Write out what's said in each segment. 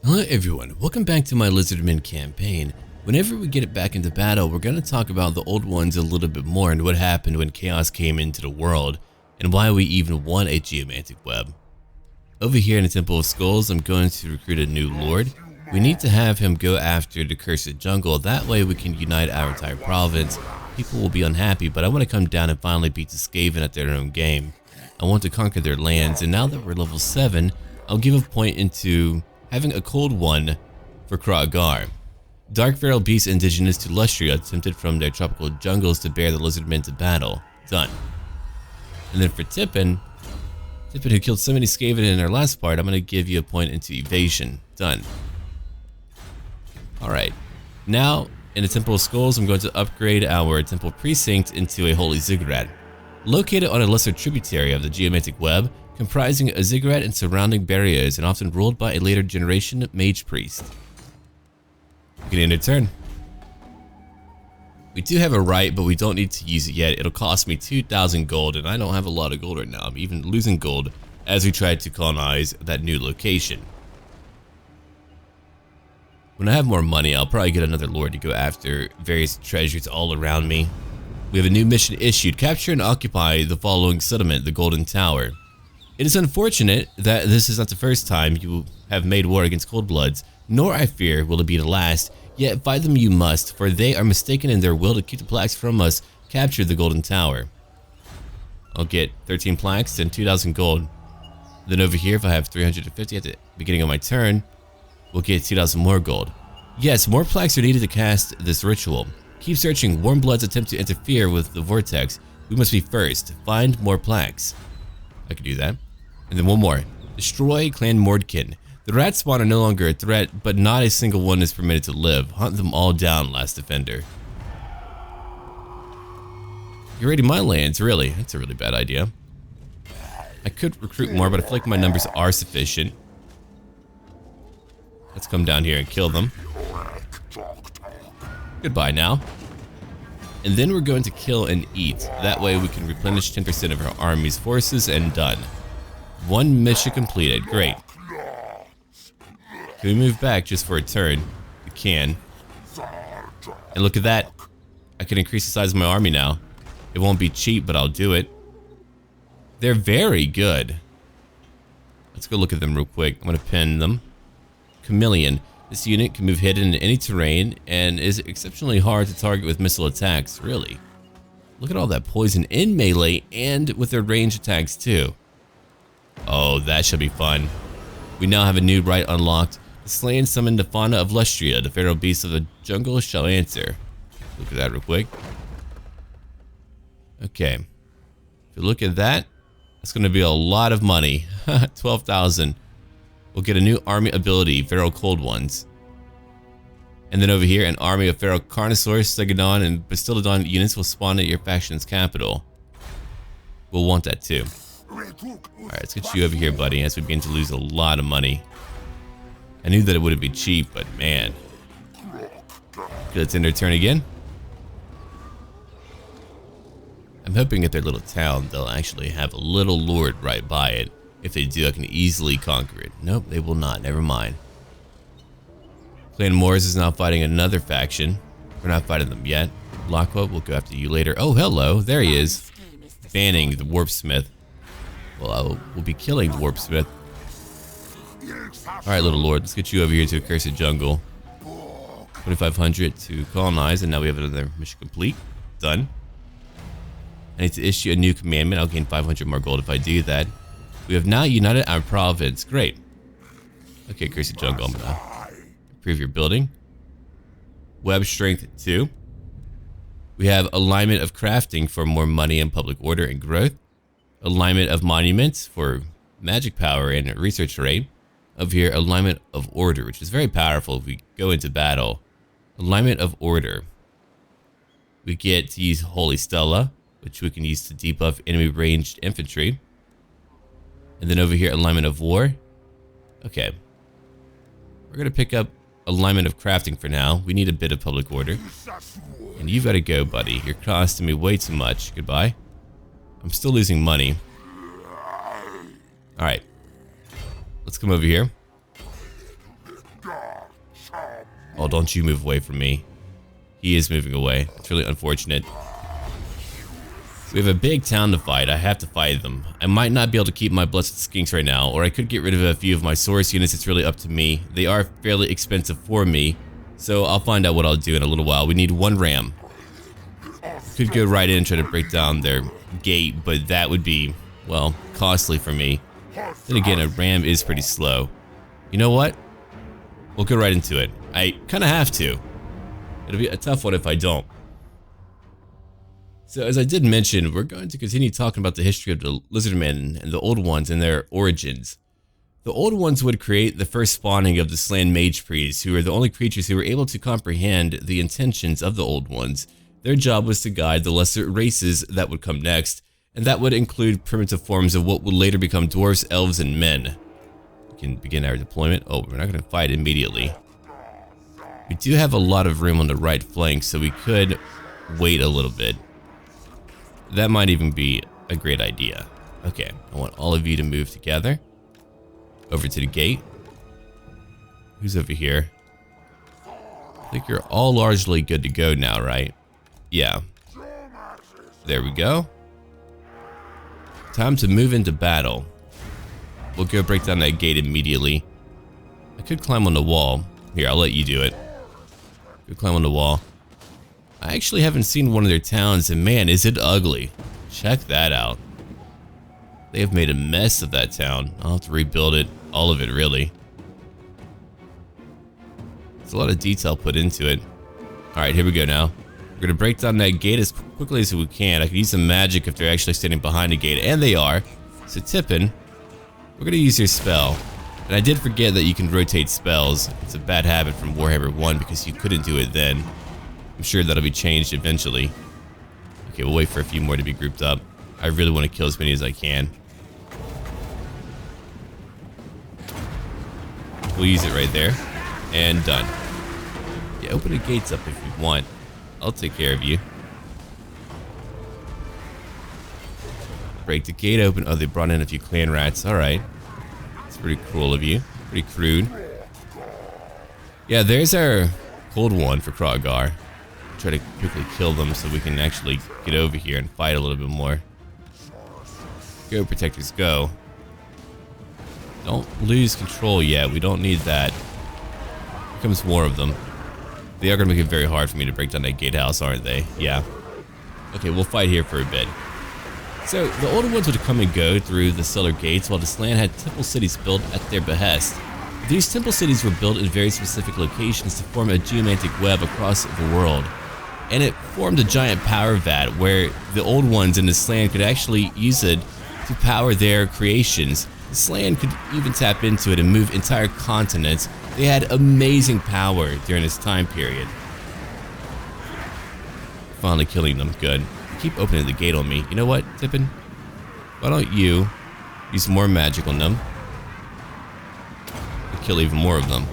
Hello everyone, welcome back to my Lizardmen campaign. Whenever we get it back into battle, we're going to talk about the old ones a little bit more and what happened when chaos came into the world, and why we even won a geomantic web. Over here in the Temple of Skulls, I'm going to recruit a new lord. We need to have him go after the Cursed Jungle, that way we can unite our entire province. People will be unhappy, but I want to come down and finally beat the Skaven at their own game. I want to conquer their lands, and now that we're level 7, I'll give a point into having a cold one for Kroq-Gar. Dark feral beasts indigenous to Lustria attempted from their tropical jungles to bear the Lizardmen to battle. Done. And then for Tippin, who killed so many Skaven in our last part, I'm going to give you a point into evasion. Done. Alright. Now, in the Temple of Skulls, I'm going to upgrade our Temple Precinct into a Holy Ziggurat. Located on a lesser tributary of the Geomantic Web, comprising a ziggurat and surrounding barriers, and often ruled by a later generation mage priest. You can end your turn. We do have a right, but we don't need to use it yet. It'll cost me 2,000 gold, and I don't have a lot of gold right now. I'm even losing gold as we try to colonize that new location. When I have more money, I'll probably get another lord to go after various treasures all around me. We have a new mission issued. Capture and occupy the following settlement, the Golden Tower. It is unfortunate that this is not the first time you have made war against Coldbloods, nor I fear will it be the last, yet fight them you must, for they are mistaken in their will to keep the plaques from us. Capture the Golden Tower. I'll get 13 plaques and 2,000 gold. Then over here, if I have 350 at the beginning of my turn, we'll get 2,000 more gold. Yes, more plaques are needed to cast this ritual. Keep searching. Warm Bloods attempt to interfere with the vortex. We must be first. Find more plaques. I can do that. And then one more. Destroy Clan Mordkin. The rat spawn are no longer a threat, but not a single one is permitted to live. Hunt them all down, last defender. You're raiding my lands, really? That's a really bad idea. I could recruit more, but I feel like my numbers are sufficient. Let's come down here and kill them. Goodbye now. And then we're going to kill and eat. That way we can replenish 10% of our army's forces, and done. One mission completed. Great. Can we move back just for a turn? We can. And look at that. I can increase the size of my army now. It won't be cheap, but I'll do it. They're very good. Let's go look at them real quick. I'm going to pin them. Chameleon. This unit can move hidden in any terrain and is exceptionally hard to target with missile attacks. Really. Look at all that poison in melee and with their range attacks too. Oh, that should be fun. We now have a new right unlocked. The slain summoned the fauna of Lustria, the feral beasts of the jungle shall answer. Look at that real quick. Okay. If you look at that, that's going to be a lot of money. 12,000. We'll get a new army ability, Feral Cold Ones. And then over here, an army of Feral Carnosaurs, Stegodon, and Bastillodon units will spawn at your faction's capital. We'll want that too. Alright, let's get you over here, buddy, as we begin to lose a lot of money. I knew that it wouldn't be cheap, but man. Okay, let's end our turn again. I'm hoping at their little town, they'll actually have a little lord right by it. If they do, I can easily conquer it. Nope, they will not. Never mind. Clan Morris is now fighting another faction. We're not fighting them yet. Lockwood will go after you later. Oh, hello. There he is. Banning the Warpsmith. Well, we'll be killing the Warpsmith. Alright, little lord. Let's get you over here to a Cursed Jungle. 2,500 to colonize, and now we have another mission complete. Done. I need to issue a new commandment. I'll gain 500 more gold if I do that. We have now united our province. Great. Okay, Cursed Jungle, I'm gonna improve your building. Web strength 2. We have alignment of crafting for more money and public order and growth. Alignment of monuments for magic power and research rate. Over here, alignment of order, which is very powerful if we go into battle. Alignment of order. We get to use Holy Stella, which we can use to debuff enemy ranged infantry. And then over here, alignment of war. Okay. We're going to pick up alignment of crafting for now. We need a bit of public order. And you've got to go, buddy. You're costing me way too much. Goodbye. I'm still losing money. Alright. Let's come over here. Oh, don't you move away from me. He is moving away. It's really unfortunate. We have a big town to fight. I have to fight them. I might not be able to keep my blessed skinks right now, or I could get rid of a few of my source units. It's really up to me. They are fairly expensive for me, so I'll find out what I'll do in a little while. We need one ram. Could go right in and try to break down their gate, but that would be, well, costly for me. Then again, a ram is pretty slow. You know what? We'll go right into it. I kind of have to. It'll be a tough one if I don't. So as I did mention, we're going to continue talking about the history of the Lizardmen and the Old Ones and their origins. The Old Ones would create the first spawning of the slain mage priests, who are the only creatures who were able to comprehend the intentions of the Old Ones. Their job was to guide the lesser races that would come next, and that would include primitive forms of what would later become dwarves, elves, and men. We can begin our deployment. Oh, we're not going to fight immediately. We do have a lot of room on the right flank, so we could wait a little bit. That might even be a great idea. Okay, I want all of you to move together. Over to the gate. Who's over here? I think you're all largely good to go now, right? Yeah. There we go. Time to move into battle. We'll go break down that gate immediately. I could climb on the wall. Here, I'll let you do it. Go climb on the wall. I actually haven't seen one of their towns, and man, is it ugly. Check that out. They have made a mess of that town. I'll have to rebuild it, all of it really. There's a lot of detail put into it. Alright, here we go now. We're going to break down that gate as quickly as we can. I can use some magic if they're actually standing behind the gate, and they are. So Tippin, we're going to use your spell. And I did forget that you can rotate spells. It's a bad habit from Warhammer 1 because you couldn't do it then. I'm sure that'll be changed eventually. Okay, we'll wait for a few more to be grouped up. I really want to kill as many as I can. We'll use it right there. And done. Yeah, open the gates up if you want. I'll take care of you. Break the gate open. Oh, they brought in a few clan rats. Alright. It's pretty cruel of you. Pretty crude. Yeah, there's our cold one for Kroq-Gar. Try to quickly kill them so we can actually get over here and fight a little bit more. Go, protectors, go. Don't lose control yet. We don't need that. Here comes more of them. They are going to make it very hard for me to break down that gatehouse, aren't they? Yeah. Okay, we'll fight here for a bit. So, the older ones would come and go through the cellar gates, while the Slan had temple cities built at their behest. These temple cities were built in very specific locations to form a geomantic web across the world. And it formed a giant power vat where the old ones in the Slan could actually use it to power their creations. The Slan could even tap into it and move entire continents. They had amazing power during this time period. Finally killing them, good. Keep opening the gate on me. You know what, Tippin? Why don't you use more magic on them? And kill even more of them.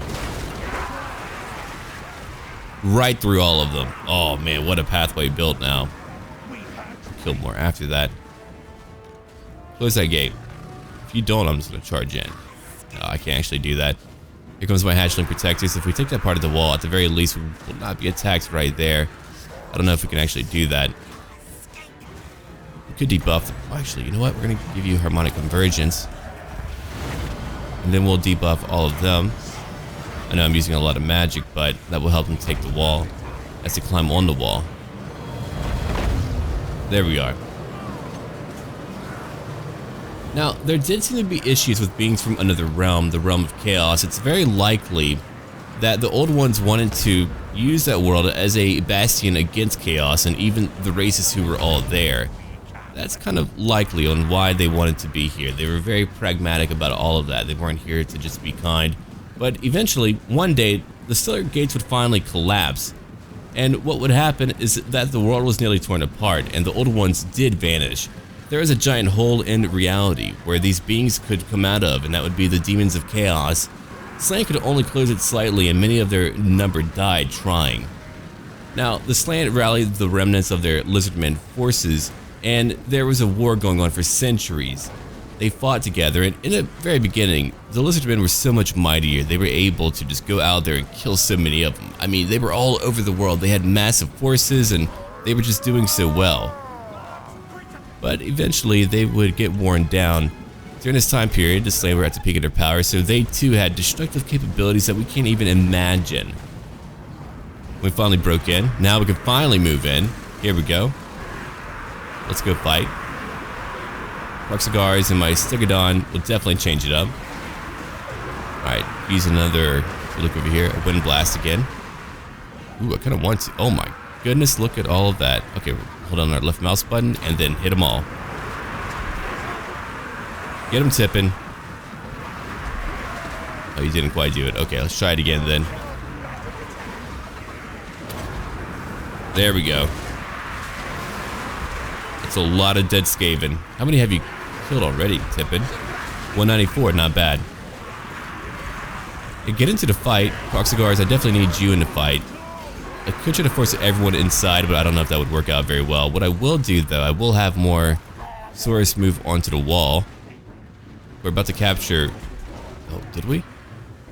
Right through all of them. Oh man, what a pathway built now. Kill more after that. Close that gate. If you don't, I'm just gonna charge in. No, I can't actually do that. Here comes my hatchling protectors. If we take that part of the wall, at the very least, we will not be attacked right there. I don't know if we can actually do that. We could debuff them. Oh, actually, you know what? We're gonna give you harmonic convergence. And then we'll debuff all of them. I know I'm using a lot of magic, but that will help them take the wall as they climb on the wall. There we are. Now, there did seem to be issues with beings from another realm, the realm of chaos. It's very likely that the old ones wanted to use that world as a bastion against chaos and even the races who were all there. That's kind of likely on why they wanted to be here. They were very pragmatic about all of that. They weren't here to just be kind. But eventually, one day, the cellar gates would finally collapse. And what would happen is that the world was nearly torn apart, and the old ones did vanish. There is a giant hole in reality where these beings could come out of, and that would be the demons of chaos. Slan could only close it slightly, and many of their number died trying. Now, the Slan rallied the remnants of their Lizardmen forces, and there was a war going on for centuries. they fought together, and in the very beginning, the Lizardmen were so much mightier. They were able to just go out there and kill so many of them. I mean, they were all over the world. They had massive forces, and they were just doing so well. But eventually, they would get worn down. During this time period, the Slayer were at the peak of their power, so they too had destructive capabilities that we can't even imagine. We finally broke in. Now we can finally move in. Here we go. Let's go fight. Kroq-Gars and my Stegodon will definitely change it up. Alright, use another, look over here, a Wind Blast again. Ooh, I kind of want to, oh my goodness, look at all of that. Okay, hold on our left mouse button and then hit them all. Get them tipping. Oh, you didn't quite do it. Okay, let's try it again then. There we go. That's a lot of dead Skaven. How many have you killed already, Tippin? 194, not bad. To get into the fight, Kroq-Gars, I definitely need you in the fight. I could try to force everyone inside, but I don't know if that would work out very well. What I will do, though, I will have more Saurus move onto the wall. We're about to capture... Oh, did we?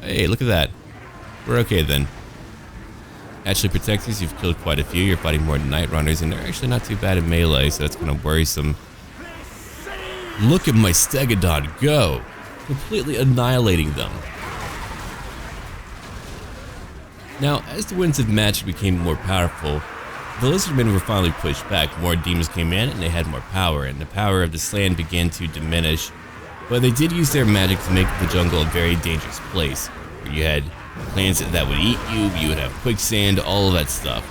Hey, look at that. We're okay, then. Actually, protectors, you've killed quite a few. You're fighting more Night Runners, and they're actually not too bad in melee, so that's kind of worrisome. Look at my Stegodon go! Completely annihilating them. Now, as the winds of magic became more powerful, the Lizardmen were finally pushed back. More demons came in, and they had more power, and the power of the land began to diminish. But they did use their magic to make the jungle a very dangerous place, where you had plants that would eat you, you would have quicksand, all of that stuff.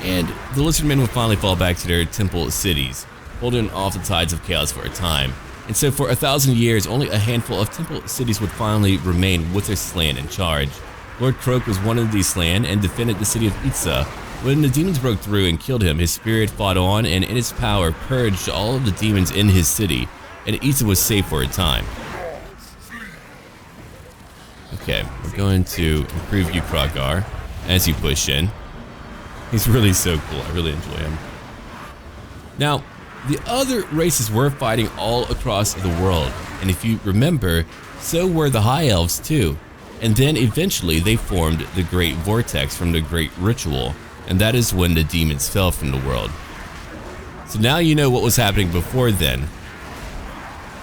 And the Lizardmen would finally fall back to their temple cities, holding off the tides of chaos for a time. And so for 1,000 years, only a handful of temple cities would finally remain with their Slan in charge. Lord Kroq was one of these Slan and defended the city of Itza. When the demons broke through and killed him, his spirit fought on and in its power purged all of the demons in his city, and Itza was safe for a time. Okay, we're going to improve you, Kroq-Gar, as you push in. He's really so cool. I really enjoy him. Now, the other races were fighting all across the world, and if you remember, so were the High Elves too. And then eventually they formed the Great Vortex from the Great Ritual, and that is when the demons fell from the world. So now you know what was happening before then.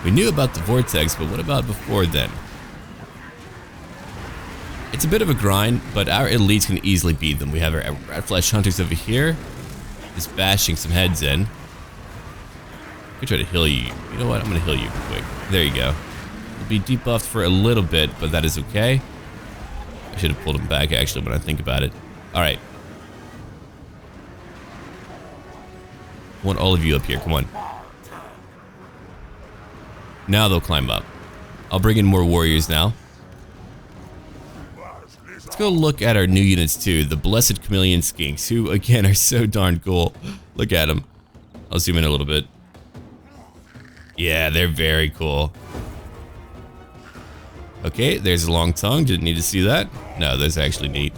We knew about the Vortex, but what about before then? It's a bit of a grind, but our elites can easily beat them. We have our Rat Flesh Hunters over here, just bashing some heads in. I could try to heal you. You know what? I'm going to heal you quick. There you go. We'll be debuffed for a little bit, but that is okay. I should have pulled him back, actually, when I think about it. Alright. I want all of you up here. Come on. Now they'll climb up. I'll bring in more warriors now. Let's go look at our new units too, the Blessed Chameleon Skinks, who again are so darn cool. Look at them. I'll zoom in a little bit. Yeah, they're very cool. Okay, there's a long tongue. Didn't need to see that. No, that's actually neat.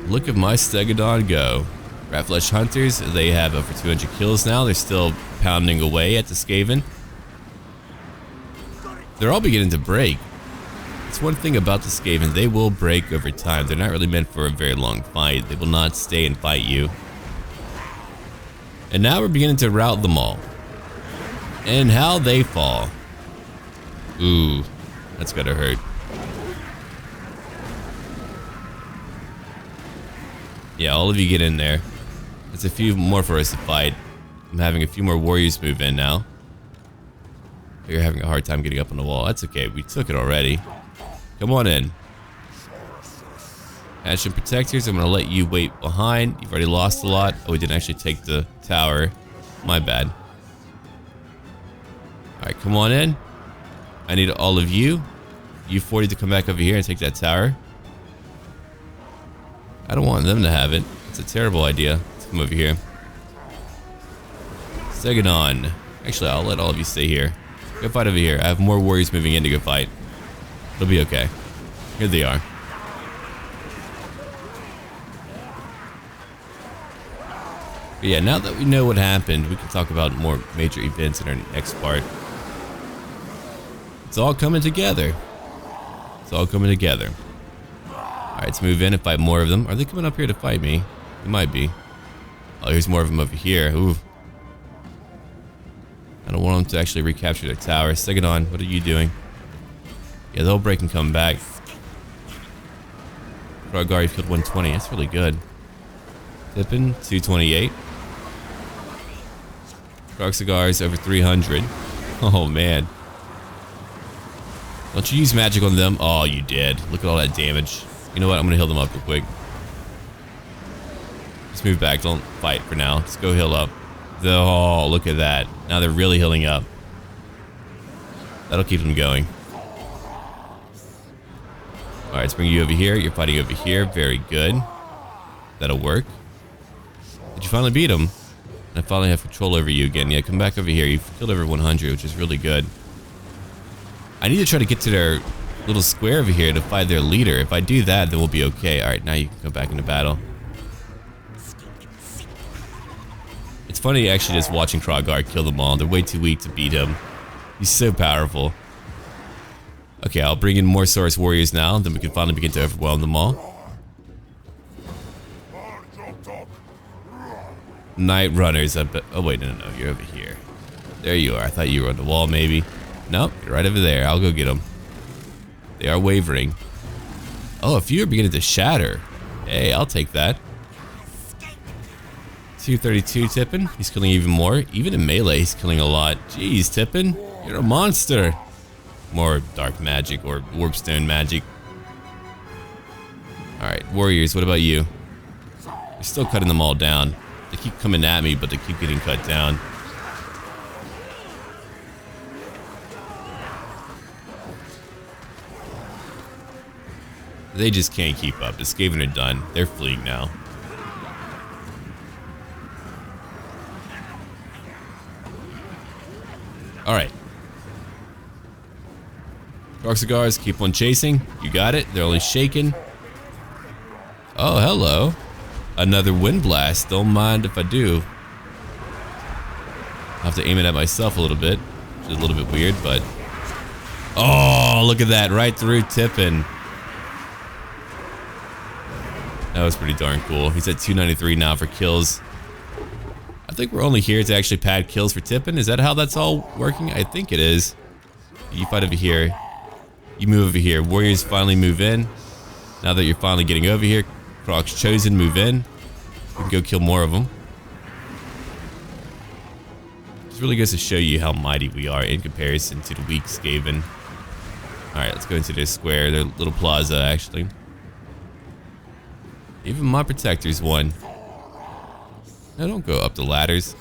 Look at my Stegodon go. Rat Flesh Hunters, they have over 200 kills now. They're still pounding away at the Skaven. They're all beginning to break. It's one thing about the Skaven, they will break over time. They're not really meant for a very long fight. They will not stay and fight you. And now we're beginning to rout them all. And how they fall. Ooh, that's gotta hurt. Yeah, all of you get in there. There's a few more for us to fight. I'm having a few more warriors move in now. You're having a hard time getting up on the wall. That's okay, we took it already. Come on in. Action Protectors, I'm gonna let you wait behind. You've already lost a lot. Oh, we didn't actually take the tower. My bad. Alright, come on in. I need all of you. You 40 to come back over here and take that tower. I don't want them to have it. It's a terrible idea. Let's come over here. Stegodon. Actually, I'll let all of you stay here. Go fight over here. I have more warriors moving in to go fight. It'll be okay. Here they are. But yeah, now that we know what happened, we can talk about more major events in our next part. It's all coming together. It's all coming together. Alright, let's move in and fight more of them. Are they coming up here to fight me? They might be. Oh, here's more of them over here. Ooh. I don't want them to actually recapture their tower. Segadon, what are you doing? Yeah, they'll break and come back. Kroq-Gar, you killed 120. That's really good. Tippin, 228. Kroq-Gar's over 300. Oh, man. Don't you use magic on them? Oh, you did. Look at all that damage. You know what? I'm going to heal them up real quick. Just move back. Don't fight for now. Just go heal up. Oh, look at that. Now they're really healing up. That'll keep them going. Alright, let's bring you over here. You're fighting over here. Very good. That'll work. Did you finally beat him? I finally have control over you again. Yeah, come back over here. You've killed over 100, which is really good. I need to try to get to their little square over here to fight their leader. If I do that, then we'll be okay. Alright, now you can go back into battle. It's funny actually just watching Kroq-Gar kill them all. They're way too weak to beat him. He's so powerful. Okay, I'll bring in more Saurus warriors now, then we can finally begin to overwhelm them all. Night runners up. Oh wait, no, you're over here. There you are. I thought you were on the wall, maybe. Nope, you're right over there. I'll go get them. They are wavering. Oh, a few are beginning to shatter. Hey, I'll take that. 232 Tippin. He's killing even more. Even in melee, he's killing a lot. Jeez, Tippin, you're a monster. More dark magic or warpstone magic. Alright, warriors, what about you? You're still cutting them all down. They keep coming at me, but they keep getting cut down. They just can't keep up. The Skaven are done. They're fleeing now. Alright. Kroq-Gars, keep on chasing. You got it. They're only shaking. Oh, hello. Another wind blast. Don't mind if I do. I'll have to aim it at myself a little bit. Which is a little bit weird, but... Oh, look at that. Right through Tippin. That was pretty darn cool. He's at 293 now for kills. I think we're only here to actually pad kills for Tippin. Is that how that's all working? I think it is. You fight over here. You move over here. Warriors finally move in. Now that you're finally getting over here, Krok's chosen, move in. We can go kill more of them. This really goes to show you how mighty we are in comparison to the weak Skaven. Alright, let's go into their square, their little plaza actually. Even my protectors won. No, don't go up the ladders.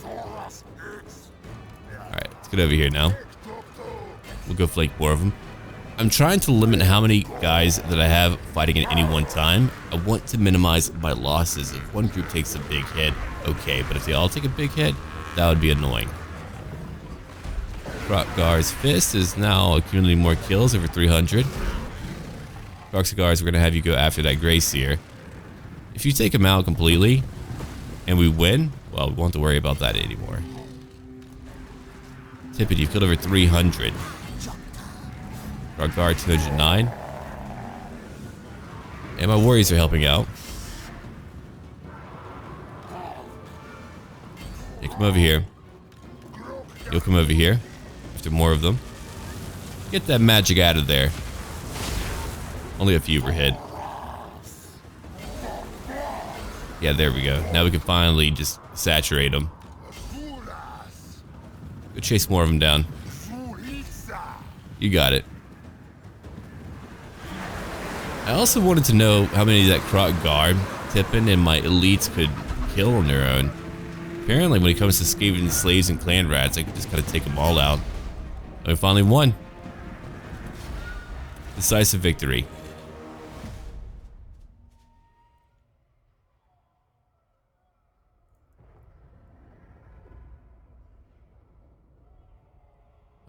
Alright, let's get over here now. We'll go flank more of them. I'm trying to limit how many guys that I have fighting at any one time. I want to minimize my losses. If one group takes a big hit, okay, but if they all take a big hit, that would be annoying. Kroq-Gar's fist is now accumulating more kills, over 300. Kroq-Gar's, we're going to have you go after that Grey Seer. If you take him out completely, and we win, well, we won't have to worry about that anymore. Tippin, you've killed over 300. Kroq-Gar, 209. And my warriors are helping out. Hey, come over here. You'll come over here. After more of them. Get that magic out of there. Only a few were hit. Yeah, there we go. Now we can finally just saturate them. Go chase more of them down. You got it. I also wanted to know how many that Kroq-Gar, Tippin, and my elites could kill on their own. Apparently, when it comes to Skaven slaves and clan rats, I could just kind of take them all out. And we finally won. Decisive victory.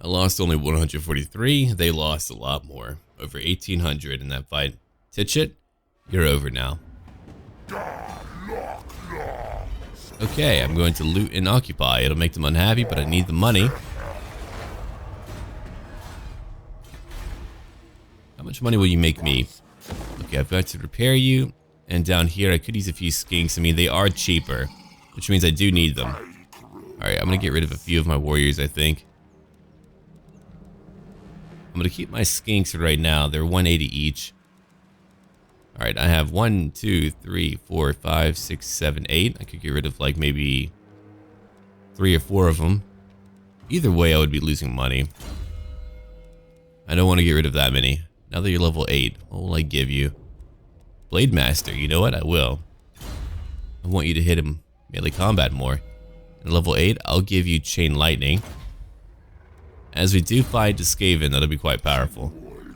I lost only 143. They lost a lot more. Over 1,800 in that fight. Titchit, you're over now. Okay, I'm going to loot and occupy. It'll make them unhappy, but I need the money. How much money will you make me? Okay, I've got to repair you. And down here, I could use a few skinks. I mean, they are cheaper, which means I do need them. Alright, I'm going to get rid of a few of my warriors, I think. I'm going to keep my skinks right now. They're 180 each. Alright, I have 1, 2, 3, 4, 5, 6, 7, 8. I could get rid of like maybe 3 or 4 of them. Either way, I would be losing money. I don't want to get rid of that many. Now that you're level 8, what will I give you? Blade Master, you know what? I will. I want you to hit him melee combat more. And level 8, I'll give you Chain Lightning. As we do fight Skaven, that'll be quite powerful.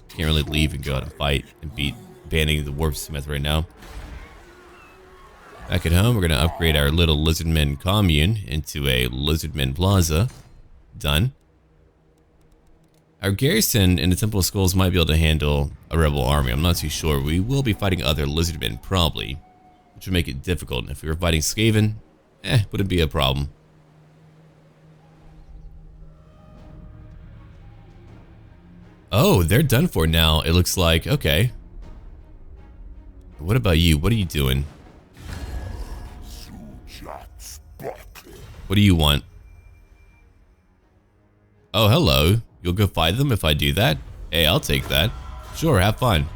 Can't really leave and go out and fight and beat banning the Warpsmith right now. Back at home, we're going to upgrade our little Lizardmen commune into a Lizardmen Plaza. Done. Our garrison in the Temple of Skulls might be able to handle a rebel army. I'm not too sure. We will be fighting other Lizardmen probably, which would make it difficult. If we were fighting Skaven, wouldn't be a problem. Oh, they're done for now, it looks like. Okay. What about you? What are you doing? What do you want? Oh, hello. You'll go fight them if I do that? Hey, I'll take that. Sure, have fun.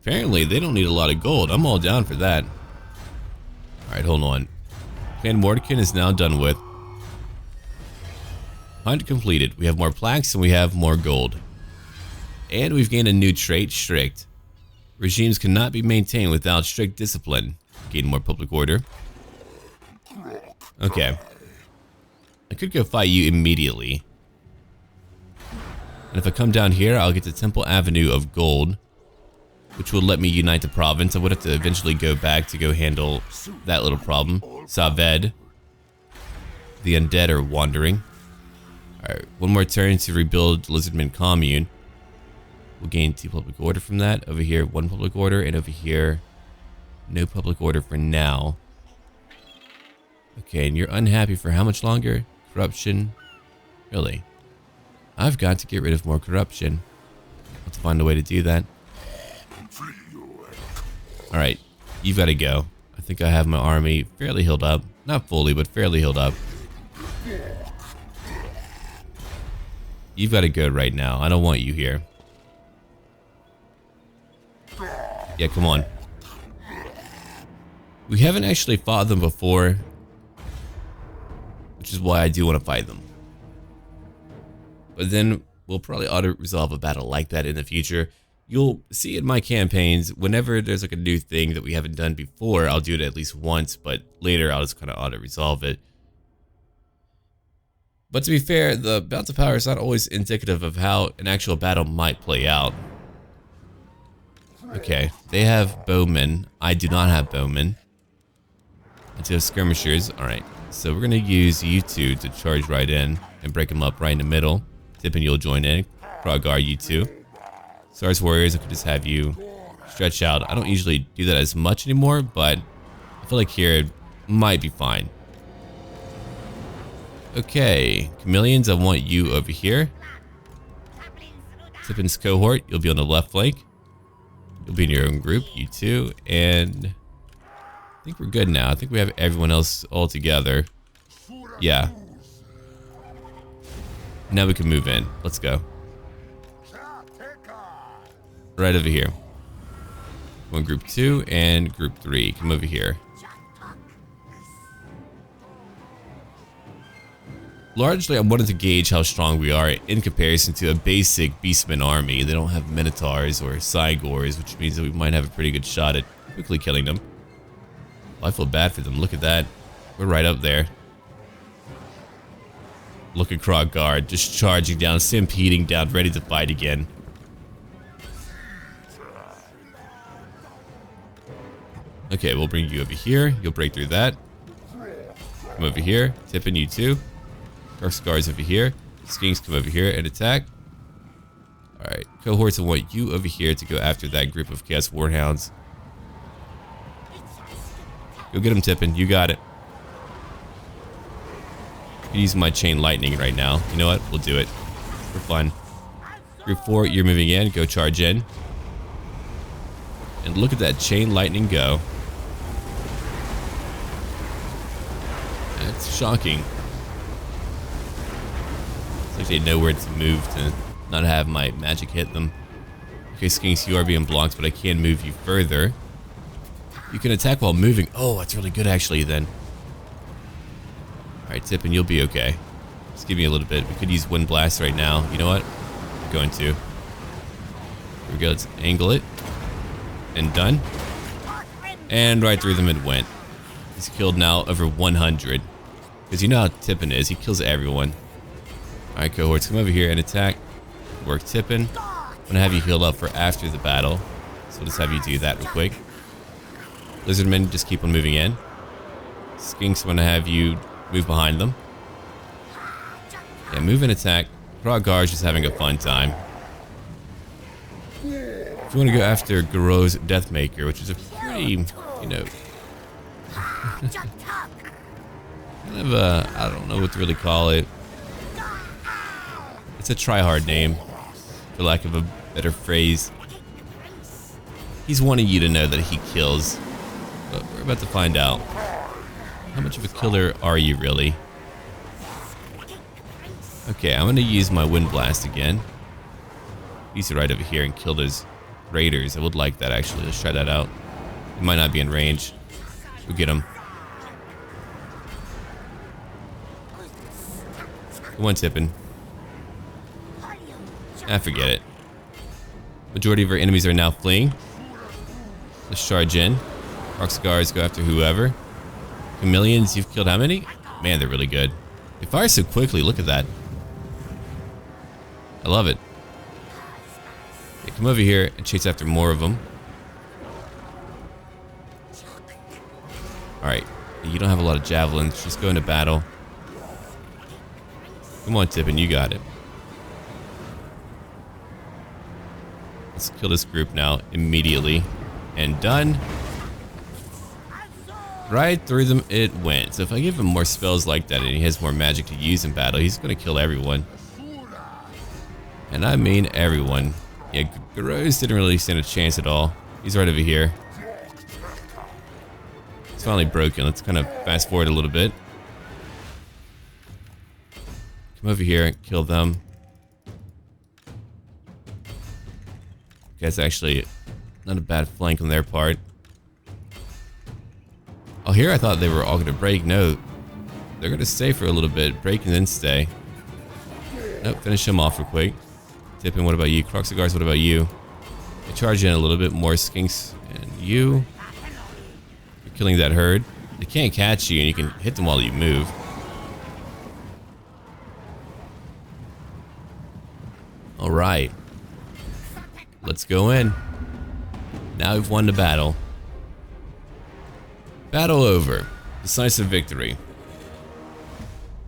Apparently, they don't need a lot of gold. I'm all down for that. Alright, hold on. Clan Mordecai is now done with. Hunt completed. We have more plaques and we have more gold. And we've gained a new trait, Strict. Regimes cannot be maintained without strict discipline. Gain more public order. Okay. I could go fight you immediately. And if I come down here, I'll get the Temple Avenue of Gold, which will let me unite the province. I would have to eventually go back to go handle that little problem. Saved. The undead are wandering. Alright, one more turn to rebuild Lizardmen Commune. We'll gain 2 public order from that. Over here, 1 public order, and over here, no public order for now. Okay, and you're unhappy for how much longer? Corruption? Really? I've got to get rid of more corruption. I'll have to find a way to do that. Alright, you've got to go. I think I have my army fairly healed up. Not fully, but fairly healed up. You've got to go right now. I don't want you here. Yeah, come on. We haven't actually fought them before, which is why I do want to fight them. But then we'll probably auto-resolve a battle like that in the future. You'll see in my campaigns, whenever there's like a new thing that we haven't done before, I'll do it at least once, but later I'll just kind of auto-resolve it. But to be fair, the bounce of power is not always indicative of how an actual battle might play out. Okay, they have bowmen. I do not have bowmen. I do have skirmishers. Alright, so we're going to use you two to charge right in and break them up right in the middle. Tippin, you'll join in. Kroq-Gar, you two. Stars Warriors, I could just have you stretch out. I don't usually do that as much anymore, but I feel like here it might be fine. Okay, Chameleons, I want you over here. Tippin's cohort, you'll be on the left flank. You'll be in your own group, you two, and I think we're good now. I think we have everyone else all together. Yeah. Now we can move in. Let's go. Right over here. One group 2 and group 3. Come over here. Largely, I wanted to gauge how strong we are in comparison to a basic Beastman army. They don't have Minotaurs or Cygors, which means that we might have a pretty good shot at quickly killing them. Well, I feel bad for them. Look at that. We're right up there. Look at Kroq-Gar just charging down, stampeding down, ready to fight again. Okay, we'll bring you over here. You'll break through that. Come over here. Tippin, you too. Kroq-Gar's over here. Skinks, come over here and attack. Alright, cohorts, I want you over here to go after that group of Chaos Warhounds. Go get him, Tippin. You got it. I'm using my chain lightning right now. You know what? We'll do it. For fun. Group 4, you're moving in. Go charge in. And look at that chain lightning go. That's shocking. It's like they know where to move to not have my magic hit them. Okay, Skinks, you are being blocked, but I can move you further. You can attack while moving. Oh, that's really good actually then. Alright, Tippin, you'll be okay. Just give me a little bit. We could use Wind Blast right now. You know what? We're going to. Here we go. Let's angle it. And done. And right through them it went. He's killed now over 100. Because you know how Tippin is. He kills everyone. Alright, cohorts, come over here and attack. Work Tippin. I'm going to have you healed up for after the battle. So we'll just have you do that real quick. Lizardmen, just keep on moving in. Skinks, I'm going to have you move behind them. Yeah, move and attack. Kroq-Gar is just having a fun time. If you want to go after Garro's Deathmaker, which is a pretty, you know, kind of a, I don't know what to really call it. It's a try-hard name, for lack of a better phrase. He's wanting you to know that he kills, but we're about to find out. How much of a killer are you really? Okay, I'm going to use my Wind Blast again. Use it right over here and kill those raiders. I would like that actually. Let's try that out. It might not be in range. We'll get him. Come on, Tippin. Ah, forget it. Majority of our enemies are now fleeing. Let's charge in. Kroq-Gars go after whoever. Chameleons, you've killed how many? Man, they're really good. They fire so quickly. Look at that. I love it. Okay, come over here and chase after more of them. Alright. You don't have a lot of javelins. Just go into battle. Come on, Tippin. You got it. Let's kill this group now. Immediately. And done. Right through them it went. So if I give him more spells like that and he has more magic to use in battle, he's going to kill everyone. And I mean everyone. Yeah, Garro's didn't really stand a chance at all. He's right over here. It's finally broken. Let's kind of fast forward a little bit. Come over here and kill them. That's actually not a bad flank on their part. Oh, here I thought they were all going to break. No, they're going to stay for a little bit. Break and then stay. Nope, finish him off real quick. Tippin, what about you? Kroq-Gars, what about you? I charge in a little bit more, Skinks. And you? You're killing that herd. They can't catch you and you can hit them while you move. Alright. Let's go in. Now we've won the battle. Battle over. Decisive victory.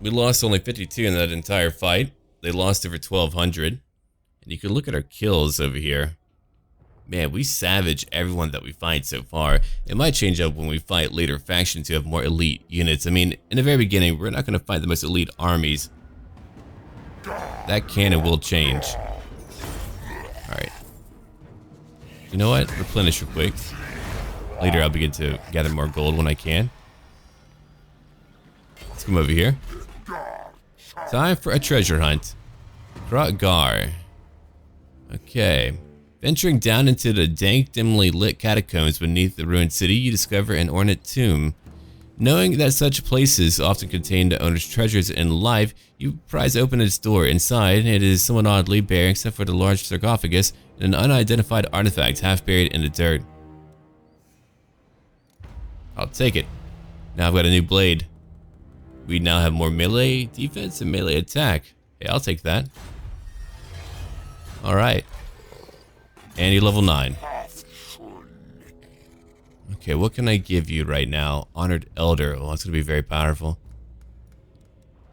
We lost only 52 in that entire fight. They lost over 1,200. And you can look at our kills over here. Man, we savage everyone that we fight so far. It might change up when we fight later factions who have more elite units. I mean, in the very beginning, we're not going to fight the most elite armies. That can and will change. Alright. You know what? Replenish real quick. Later, I'll begin to gather more gold when I can. Let's come over here. Time for a treasure hunt. Kroq-Gar. Okay. Venturing down into the dank, dimly lit catacombs beneath the ruined city, you discover an ornate tomb. Knowing that such places often contain the owner's treasures in life, you prise open its door. Inside, it is somewhat oddly bare except for the large sarcophagus and an unidentified artifact half buried in the dirt. I'll take it. Now I've got a new blade. We now have more melee defense and melee attack. Hey, I'll take that. Alright. And you're level 9. Okay, what can I give you right now? Honored Elder. Oh, that's going to be very powerful.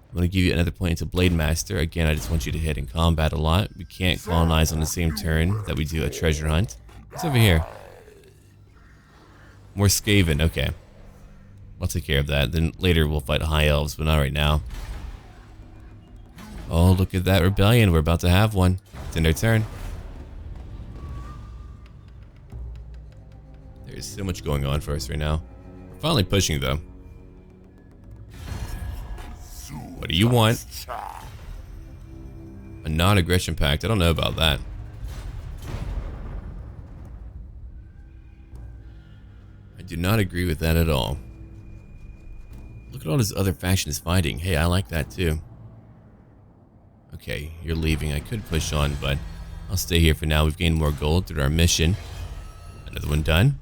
I'm going to give you another point into Blade Master. Again, I just want you to hit in combat a lot. We can't colonize on the same turn that we do a treasure hunt. What's over here? More Skaven, okay. I'll take care of that. Then later we'll fight high elves, but not right now. Oh, look at that rebellion. We're about to have one. It's in their turn. There's so much going on for us right now. We're finally pushing, though. What do you want? A non-aggression pact. I don't know about that. I do not agree with that at all. Look at all this other factions fighting. Hey, I like that too. Okay, you're leaving. I could push on, but I'll stay here for now. We've gained more gold through our mission. Another one done.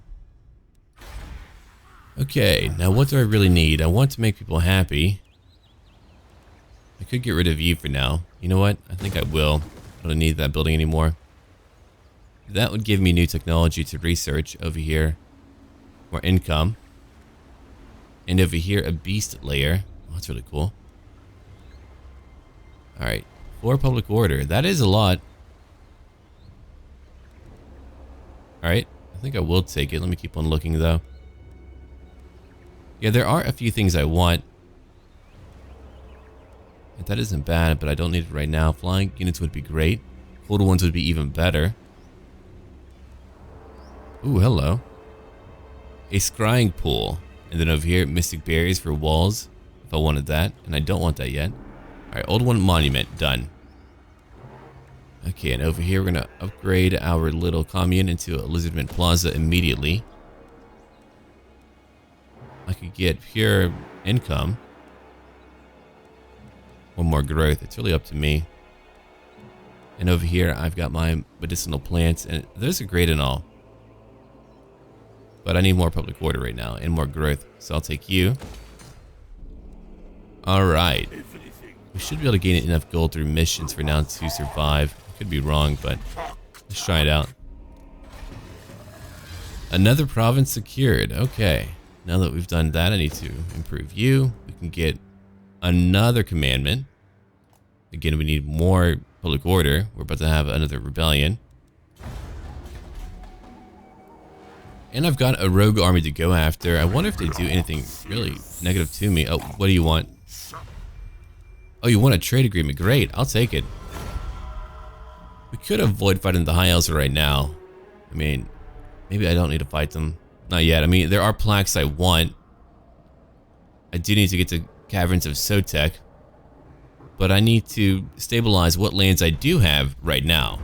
Okay, now what do I really need? I want to make people happy. I could get rid of you for now. You know what? I think I will. I don't need that building anymore. That would give me new technology to research over here. More income. And over here, a beast layer. Oh, that's really cool. Alright. 4 public order. That is a lot. Alright. I think I will take it. Let me keep on looking, though. Yeah, there are a few things I want. And that isn't bad, but I don't need it right now. Flying units would be great. Cold ones would be even better. Ooh, hello. A scrying pool. And then over here, mystic barriers for walls. If I wanted that. And I don't want that yet. Alright, old one monument. Done. Okay, and over here we're going to upgrade our little commune into a Lizardmen plaza immediately. I could get pure income. Or more growth. It's really up to me. And over here I've got my medicinal plants. And those are great and all. But I need more public order right now and more growth. So I'll take you. Alright. We should be able to gain enough gold through missions for now to survive. I could be wrong, but let's try it out. Another province secured. Okay. Now that we've done that, I need to improve you. We can get another commandment. Again, we need more public order. We're about to have another rebellion. And I've got a rogue army to go after. I wonder if they do anything really negative to me. Oh, what do you want? Oh, you want a trade agreement? Great, I'll take it. We could avoid fighting the high elves right now. I mean, maybe I don't need to fight them. Not yet. I mean, there are plaques I want. I do need to get to Caverns of Sotek. But I need to stabilize what lands I do have right now.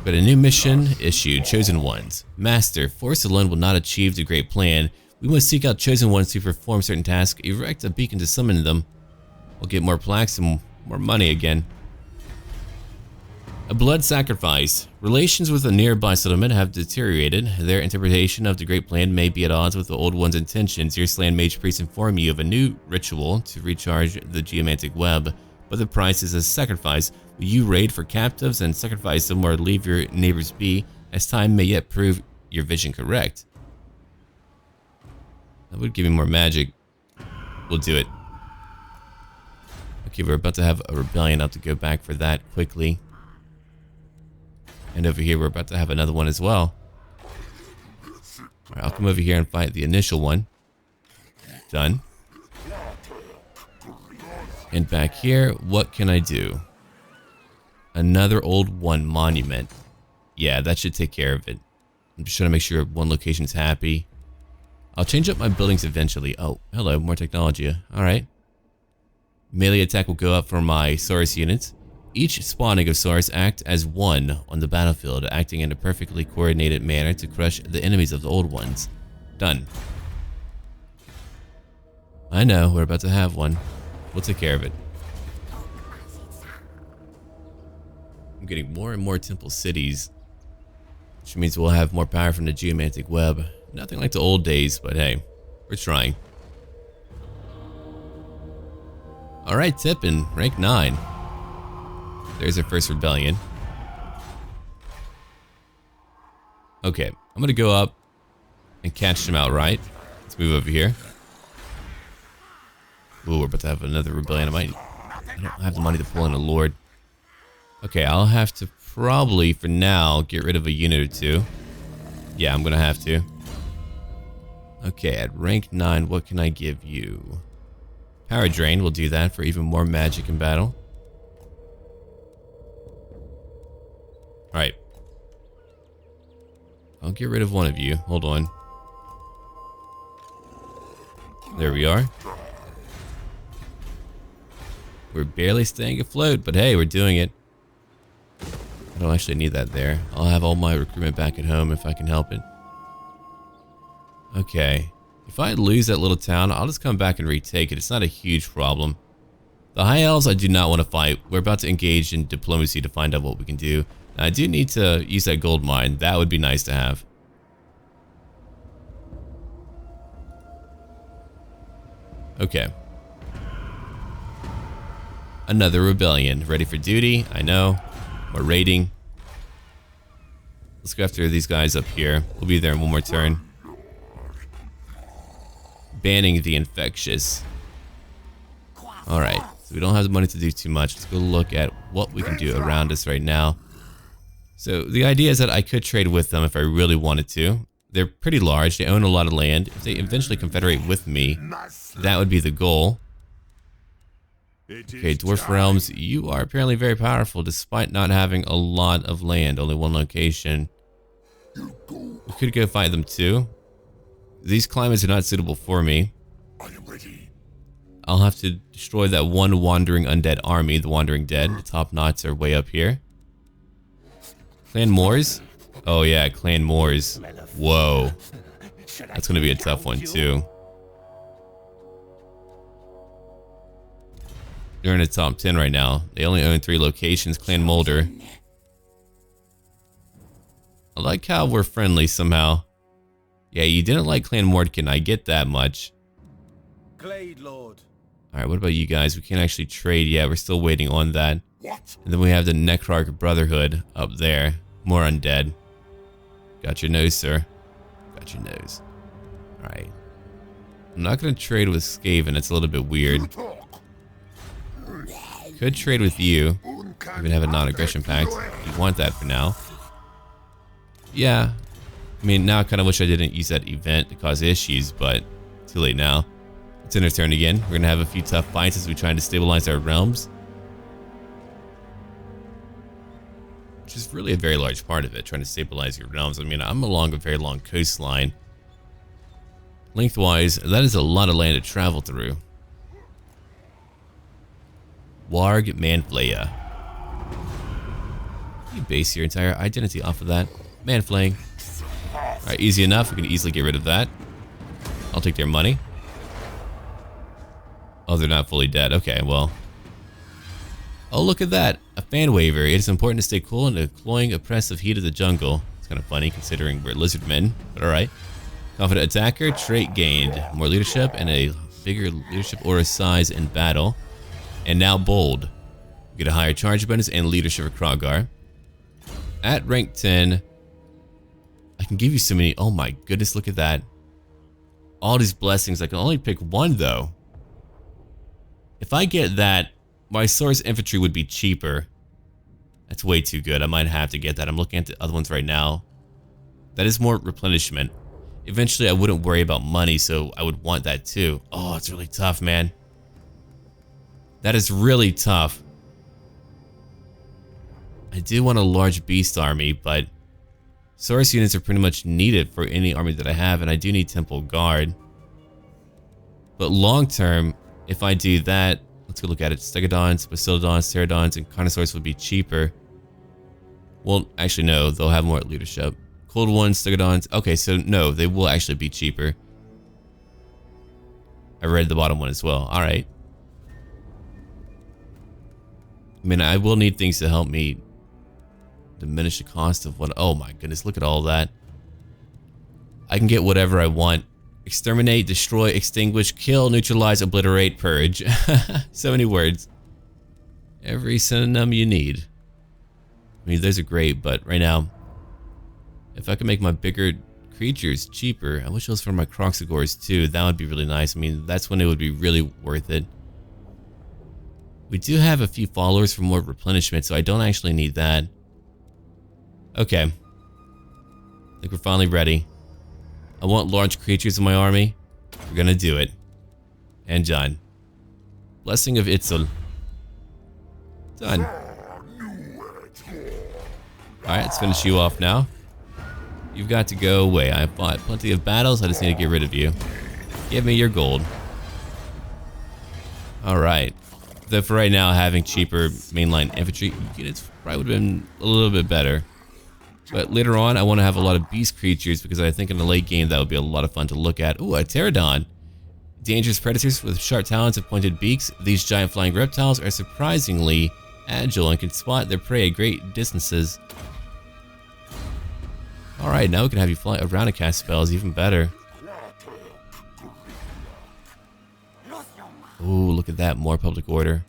But a new mission issued, Chosen Ones. Master, force alone will not achieve the great plan. We must seek out Chosen Ones to perform certain tasks, erect a beacon to summon them. We'll get more plaques and more money again. A blood sacrifice. Relations with a nearby settlement have deteriorated. Their interpretation of the great plan may be at odds with the old one's intentions. Your slain mage priest inform you of a new ritual to recharge the geomantic web, but the price is a sacrifice. Will you raid for captives and sacrifice them, or leave your neighbors be, as time may yet prove your vision correct? That would give me more magic. We'll do it. Okay, we're about to have a rebellion. I'll have to go back for that quickly. And over here, we're about to have another one as well. Alright, I'll come over here and fight the initial one. Done. And back here, what can I do? Another old one monument. Yeah, that should take care of it. I'm just trying to make sure one location's happy. I'll change up my buildings eventually. Oh, hello, more technology. Alright. Melee attack will go up for my Saurus units. Each spawning of Saurus act as one on the battlefield, acting in a perfectly coordinated manner to crush the enemies of the old ones. Done. I know, we're about to have one. We'll take care of it. I'm getting more and more temple cities, which means we'll have more power from the geomantic web. Nothing like the old days, but hey, we're trying. Alright, Tippin, rank 9. There's our first rebellion. Okay, I'm gonna go up and catch them outright. Let's move over here. Ooh, we're about to have another rebellion. I don't have the money to pull in a lord. Okay, I'll have to probably, for now, get rid of a unit or two. Yeah, I'm gonna have to. Okay, at rank 9, what can I give you? Power Drain, we'll do that for even more magic in battle. Alright. I'll get rid of one of you. Hold on. There we are. We're barely staying afloat, but hey, we're doing it. I don't actually need that there. I'll have all my recruitment back at home if I can help it. Okay. If I lose that little town, I'll just come back and retake it. It's not a huge problem. The High Elves I do not want to fight. We're about to engage in diplomacy to find out what we can do. Now, I do need to use that gold mine. That would be nice to have. Okay. Another rebellion. Ready for duty. I know. More raiding. Let's go after these guys up here. We'll be there in one more turn. Banning the infectious. Alright, so we don't have the money to do too much. Let's go look at what we can do around us right now. So the idea is that I could trade with them if I really wanted to. They're pretty large, they own a lot of land. If they eventually confederate with me, that would be the goal. Okay, Dwarf Realms, you are apparently very powerful despite not having a lot of land, only one location. We could go fight them too. These climates are not suitable for me. I'll have to destroy that one wandering undead army, the Wandering Dead. The top knots are way up here. Clan Moors? Oh yeah, Clan Moors. Whoa. That's gonna be a tough one too. They're in the top 10 right now. They only own 3 locations. Clan Molder. I like how we're friendly somehow. Yeah, you didn't like Clan Mordkin. I get that much. Glade Lord. Alright, what about you guys? We can't actually trade yet. We're still waiting on that. What? And then we have the Necrarch Brotherhood up there. More undead. Got your nose, sir. Got your nose. Alright. I'm not going to trade with Skaven. It's a little bit weird. Could trade with you. Even have a non-aggression pact. You want that for now. Yeah. I mean, now I kind of wish I didn't use that event to cause issues, but too late now. It's in our turn again. We're going to have a few tough fights as we try to stabilize our realms. Which is really a very large part of it, trying to stabilize your realms. I mean, I'm along a very long coastline. Lengthwise, that is a lot of land to travel through. Warg Manflaya. You base your entire identity off of that. Manflaying. Alright, easy enough. We can easily get rid of that. I'll take their money. Oh, they're not fully dead. Okay, well. Oh, look at that. A fan waiver. It is important to stay cool in the cloying, oppressive heat of the jungle. It's kind of funny considering we're lizardmen, but alright. Confident attacker. Trait gained. More leadership and a bigger leadership aura size in battle. And now bold. We get a higher charge bonus and leadership for Kroq-Gar. At rank 10, I can give you so many. Oh my goodness, look at that. All these blessings. I can only pick one though. If I get that, my source infantry would be cheaper. That's way too good. I might have to get that. I'm looking at the other ones right now. That is more replenishment. Eventually, I wouldn't worry about money, so I would want that too. Oh, it's really tough, man. That is really tough. I do want a large beast army, but source units are pretty much needed for any army that I have, and I do need Temple Guard. But long term, if I do that, let's go look at it. Stegodons, Bastiladons, Pterodons, and Carnosaurs would be cheaper. Well, actually no, they'll have more leadership. Cold ones, Stegodons. Okay, so no, they will actually be cheaper. I read the bottom one as well. Alright. I mean, I will need things to help me diminish the cost of what. Oh my goodness, look at all that. I can get whatever I want. Exterminate, destroy, extinguish, kill, neutralize, obliterate, purge. So many words. Every synonym you need. I mean, those are great, but right now, if I could make my bigger creatures cheaper, I wish it was for my Kroq-Gars too. That would be really nice. I mean, that's when it would be really worth it. We do have a few followers for more replenishment, so I don't actually need that. Okay. I think we're finally ready. I want large creatures in my army. We're gonna do it. And done. Blessing of Itzel. Done. Alright, let's finish you off now. You've got to go away. I fought plenty of battles. I just need to get rid of you. Give me your gold. Alright. Though for right now, having cheaper mainline infantry units probably would have been a little bit better. But later on, I want to have a lot of beast creatures because I think in the late game that would be a lot of fun to look at. Ooh, a pterodon. Dangerous predators with sharp talons and pointed beaks. These giant flying reptiles are surprisingly agile and can spot their prey at great distances. Alright, now we can have you fly around and cast spells, even better. Ooh, look at that, more public order.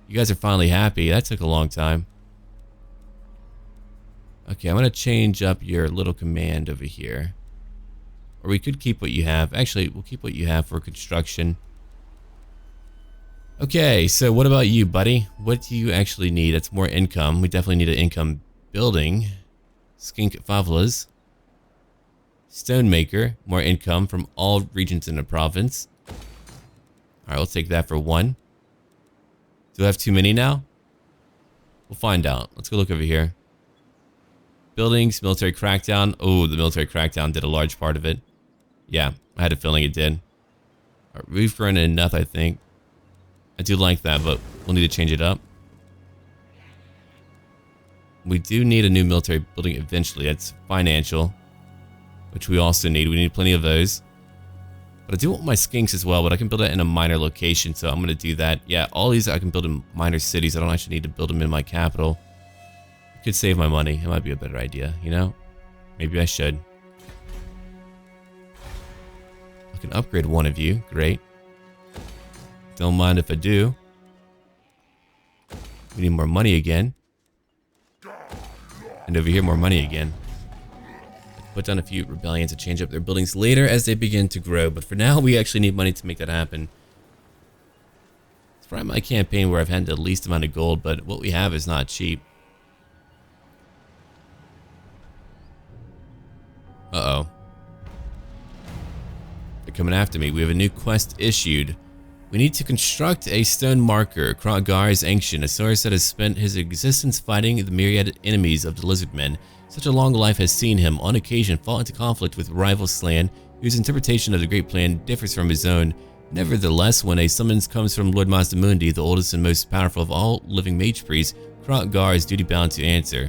You guys are finally happy. That took a long time. Okay, I'm going to change up your little command over here. Or we could keep what you have. Actually, we'll keep what you have for construction. Okay, so what about you, buddy? What do you actually need? That's more income. We definitely need an income building. Skink favelas. Stonemaker. More income from all regions in the province. Alright, we'll take that for 1. Do I have too many now? We'll find out. Let's go look over here. Buildings, military crackdown. Oh, the military crackdown did a large part of it. Yeah, I had a feeling it did. Right, we've grown enough, I think. I do like that, but we'll need to change it up. We do need a new military building eventually. That's financial, which we also need. We need plenty of those. But I do want my skinks as well, but I can build it in a minor location, so I'm going to do that. Yeah, all these I can build in minor cities. I don't actually need to build them in my capital. Could save my money. It might be a better idea, you know? Maybe I should. I can upgrade one of you. Great. Don't mind if I do. We need more money again. And over here, more money again. Put down a few rebellions to change up their buildings later as they begin to grow. But for now, we actually need money to make that happen. It's probably my campaign where I've had the least amount of gold, but what we have is not cheap. Uh-oh. They're coming after me. We have a new quest issued. We need to construct a stone marker. Kroq-Gar is ancient, a source that has spent his existence fighting the myriad enemies of the Lizardmen. Such a long life has seen him, on occasion, fall into conflict with rival Slan, whose interpretation of the Great Plan differs from his own. Nevertheless, when a summons comes from Lord Mazdamundi, the oldest and most powerful of all living mage priests, Kroq-Gar is duty-bound to answer.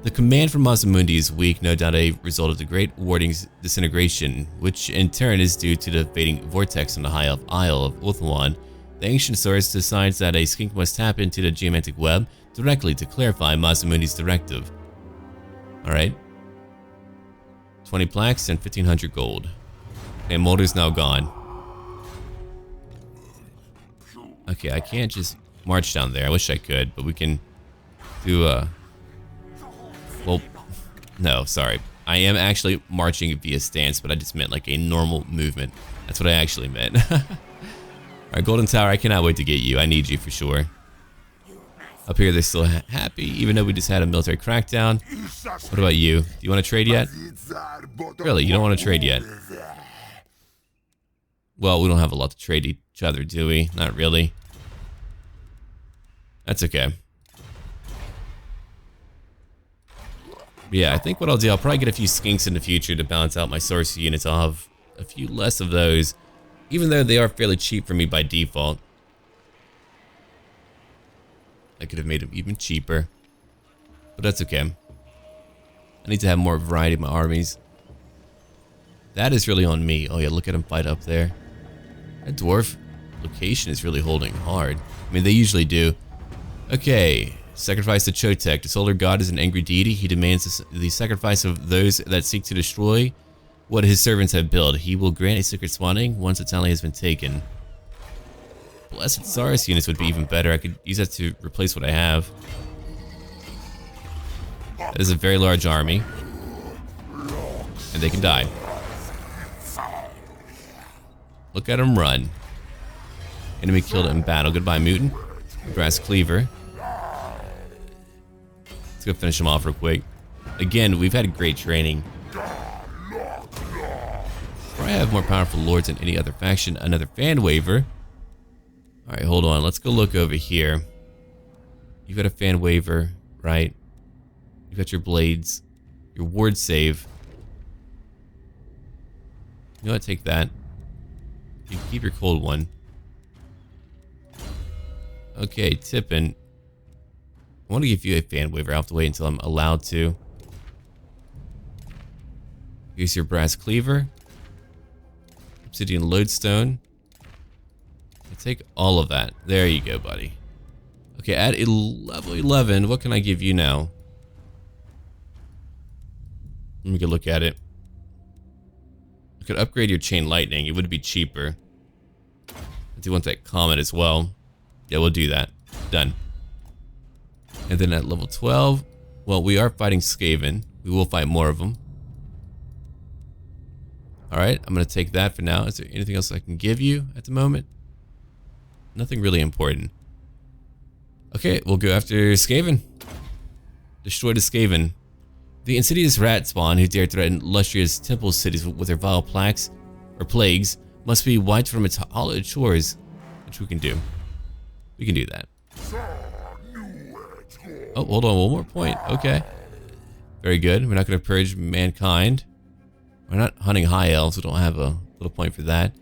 The command from Mazdamundi is weak, no doubt a result of the Great Warding's disintegration, which in turn is due to the fading vortex on the high Isle of Ulthuan. The ancient source decides that a skink must tap into the geomantic web directly to clarify Mazdamundi's directive. Alright. 20 plaques and 1500 gold. And Mulder's now gone. Okay, I can't just march down there. I wish I could, but we can do well, no, sorry. I am actually marching via stance, but I just meant like a normal movement. That's what I actually meant. Alright, Golden Tower, I cannot wait to get you. I need you for sure. Up here, they're still happy, even though we just had a military crackdown. What about you? Do you want to trade yet? Really, you don't want to trade yet? Well, we don't have a lot to trade each other, do we? Not really. That's okay. Yeah, I think what I'll do, I'll probably get a few skinks in the future to balance out my source units. I'll have a few less of those, even though they are fairly cheap for me by default. I could have made them even cheaper, but that's okay. I need to have more variety in my armies. That is really on me. Oh yeah, look at him fight up there. That dwarf location is really holding hard. I mean, they usually do. Okay. Sacrifice to Chotek. The solar god is an angry deity. He demands the sacrifice of those that seek to destroy what his servants have built. He will grant a secret spawning once a tally has been taken. Blessed Saurus units would be even better. I could use that to replace what I have. That is a very large army. And they can die. Look at him run. Enemy killed in battle. Goodbye, mutant. Grass cleaver. Let's go finish him off real quick. Again, we've had great training. probably have more powerful lords than any other faction. Another fan waiver. Alright, hold on. Let's go look over here. You've got a fan waiver, right? You've got your blades. Your ward save. You know what? Take that. You can keep your cold one. Okay, Tippin. I want to give you a fan waiver. I'll have to wait until I'm allowed to. Here's your brass cleaver. Obsidian lodestone. I'll take all of that. There you go, buddy. Okay, at level 11, what can I give you now? Let me go look at it. I could upgrade your chain lightning. It would be cheaper. I do want that comet as well. Yeah, we'll do that. Done. And then at level 12, well, we are fighting Skaven. We will fight more of them. Alright, I'm going to take that for now. Is there anything else I can give you at the moment? Nothing really important. Okay, we'll go after Skaven. Destroy the Skaven. The insidious rat spawn who dare threaten illustrious temple cities with their vile plagues or plagues must be wiped from its hallowed shores, which we can do. We can do that. Oh, hold on, one more point. Okay. Very good. We're not going to purge mankind. We're not hunting high elves, so we don't have a little point for that.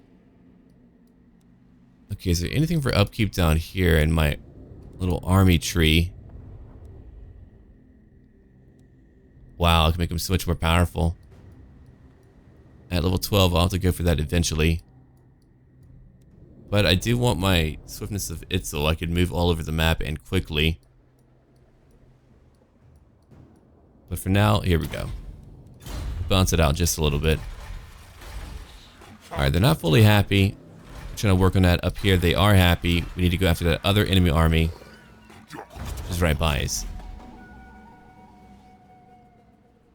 Okay, is there anything for upkeep down here in my little army tree? Wow, I can make them so much more powerful. At level 12, I'll have to go for that eventually. But I do want my swiftness of Itzel. I can move all over the map and quickly. But for now, here we go. Bounce it out just a little bit. Alright, they're not fully happy. I'm trying to work on that up here. They are happy. We need to go after that other enemy army. Just right by us.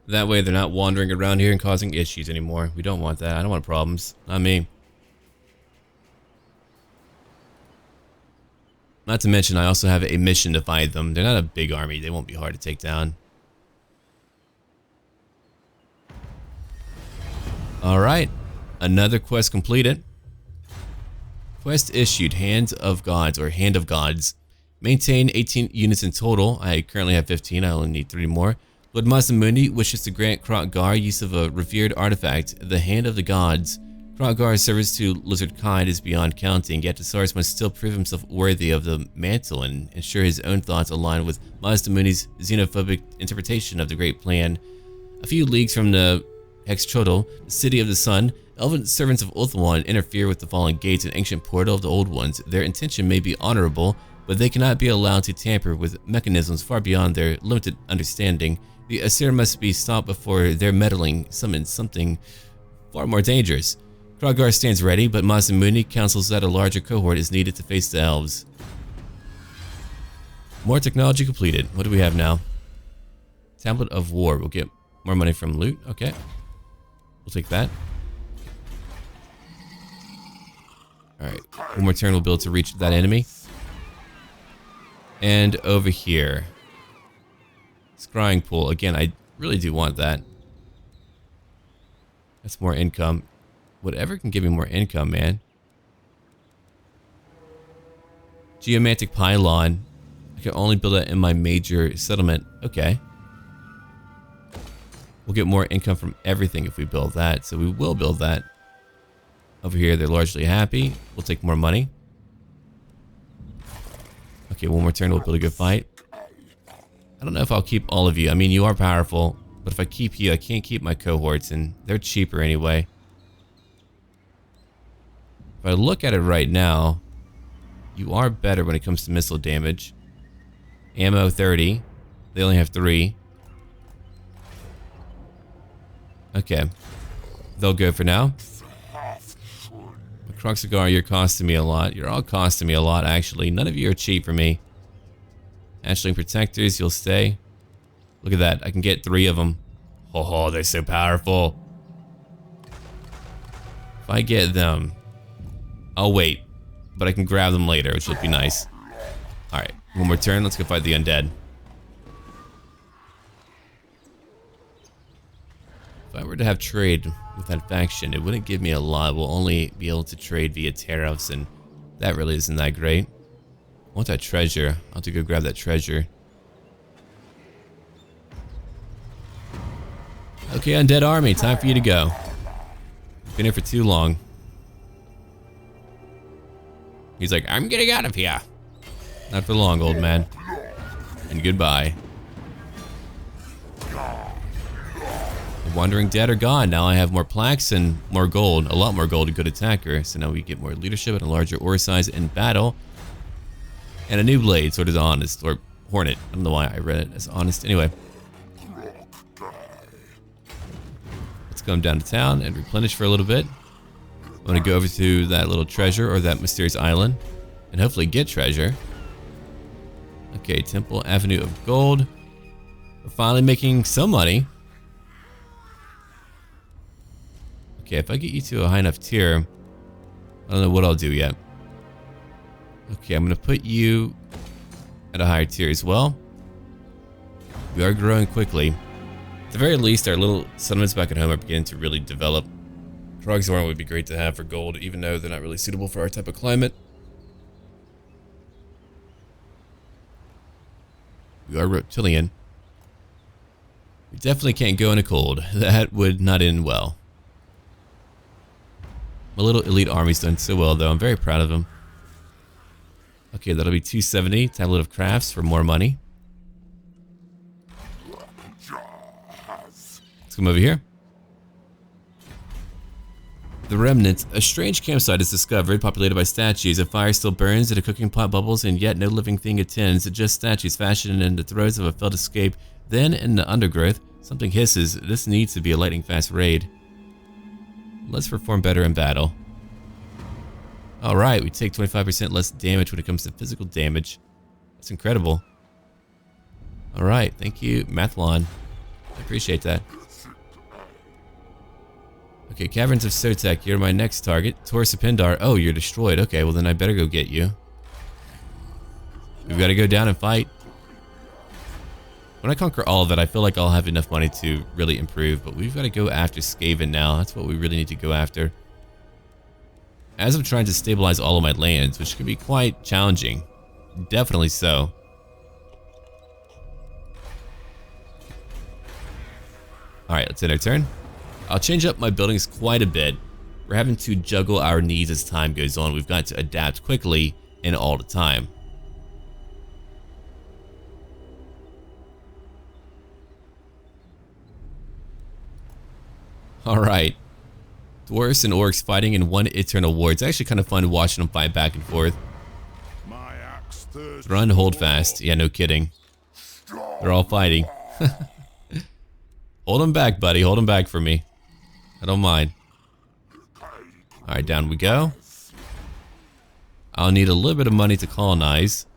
That way they're not wandering around here and causing issues anymore. We don't want that. I don't want problems. Not me. Not to mention, I also have a mission to fight them. They're not a big army. They won't be hard to take down. Alright. Another quest completed. Quest issued. Hand of Gods or Hand of Gods. Maintain 18 units in total. I currently have 15. I only need 3 more. Lord Masamune wishes to grant Kroq-Gar use of a revered artifact, the Hand of the Gods. Kroq-Gar's service to lizard kind is beyond counting, yet Tasaurus must still prove himself worthy of the mantle and ensure his own thoughts align with Masamune's xenophobic interpretation of the Great Plan. A few leagues from the Hexchodal, the City of the Sun, elven servants of Ulthuan interfere with the fallen gates and ancient portal of the Old Ones. Their intention may be honorable, but they cannot be allowed to tamper with mechanisms far beyond their limited understanding. The Asir must be stopped before their meddling summons something far more dangerous. Kroq-Gar stands ready, but Masamune counsels that a larger cohort is needed to face the elves. More technology completed. What do we have now? Tablet of War. We'll get more money from loot. Okay. We'll take that. Alright. One more turn, we'll be able to reach that enemy. And over here. Scrying pool. Again, I really do want that. That's more income. Whatever can give me more income, man. Geomantic pylon. I can only build that in my major settlement. Okay. We'll get more income from everything if we build that. So we will build that. Over here, they're largely happy. We'll take more money. Okay, one more turn. We'll build a good fight. I don't know if I'll keep all of you. I mean, you are powerful. But if I keep you, I can't keep my cohorts. And they're cheaper anyway. If I look at it right now, you are better when it comes to missile damage. Ammo 30. They only have 3. Okay. They'll go for now. Kroq-Gar, you're costing me a lot. You're all costing me a lot, actually. None of you are cheap for me. Ashling Protectors, you'll stay. Look at that. I can get 3 of them. Oh, they're so powerful. If I get them... I'll wait, but I can grab them later, which will be nice. Alright, one more turn. Let's go fight the undead. If I were were to have trade with that faction, it wouldn't give me a lot. We'll only be able to trade via tariffs, and that really isn't that great. I want that treasure. I'll have to go grab that treasure. Okay, Undead Army, time for you to go. Been here for too long. He's like, I'm getting out of here. Not for long, old man. And goodbye. The Wandering Dead are gone. Now I have more plaques and more gold. A lot more gold, a good attacker. So now we get more leadership and a larger ore size in battle. And a new blade, sort of honest. Or Hornet. I don't know why I read it as honest. Anyway. Let's come down to town and replenish for a little bit. I'm going to go over to that little treasure or that mysterious island. And hopefully get treasure. Okay, Temple Avenue of Gold. We're finally making some money. Okay, if I get you to a high enough tier, I don't know what I'll do yet. Okay, I'm going to put you at a higher tier as well. We are growing quickly. At the very least, our little settlements back at home are beginning to really develop. Kroq-Gar would be great to have for gold, even though they're not really suitable for our type of climate. We are reptilian. We definitely can't go in a cold. That would not end well. My little elite army's done so well, though. I'm very proud of them. Okay, that'll be 270. Tablet of Crafts for more money. Let's come over here. The Remnant. A strange campsite is discovered, populated by statues. A fire still burns, and a cooking pot bubbles, and yet no living thing attends. Just statues fashioned in the throes of a failed escape. Then, in the undergrowth, something hisses. This needs to be a lightning-fast raid. Let's perform better in battle. Alright, we take 25% less damage when it comes to physical damage. That's incredible. Alright, thank you, Mathlon. I appreciate that. Okay, Caverns of Sotek, you're my next target. Taurus of Pindar. Oh, you're destroyed. Okay, well then I better go get you. We've got to go down and fight. When I conquer all of it, I feel like I'll have enough money to really improve, but we've got to go after Skaven now. That's what we really need to go after. As I'm trying to stabilize all of my lands, which can be quite challenging. Definitely so. Alright, let's end our turn. I'll change up my buildings quite a bit. We're having to juggle our needs as time goes on. We've got to adapt quickly and all the time. Alright. Dwarves and orcs fighting in one eternal war. It's actually kind of fun watching them fight back and forth. Run, hold fast. Yeah, no kidding. They're all fighting. Hold them back, buddy. Hold them back for me. I don't mind. Alright, down we go. I'll need a little bit of money to colonize.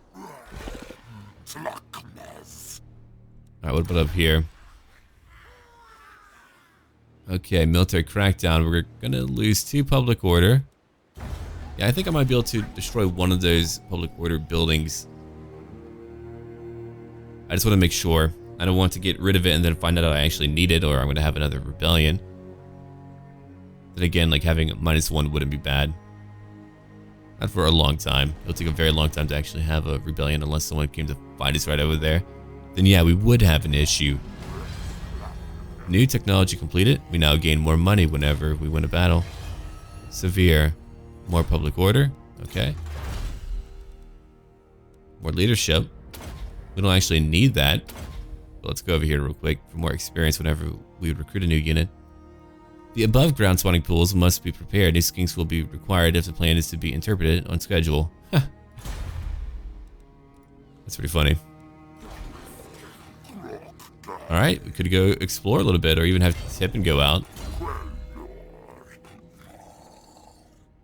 Alright, what about up here? Okay, military crackdown. We're gonna lose 2 public order. Yeah, I think I might be able to destroy one of those public order buildings. I just want to make sure. I don't want to get rid of it and then find out I actually need it, or I'm gonna have another rebellion. Then again, like having -1 wouldn't be bad. Not for a long time. It'll take a very long time to actually have a rebellion unless someone came to find us right over there. Then yeah, we would have an issue. New technology completed. We now gain more money whenever we win a battle. Severe. More public order. Okay. More leadership. We don't actually need that. But let's go over here real quick for more experience whenever we recruit a new unit. The above ground spawning pools must be prepared. New skinks will be required if the plan is to be interpreted on schedule. That's pretty funny. Alright, we could go explore a little bit or even have Tip and go out.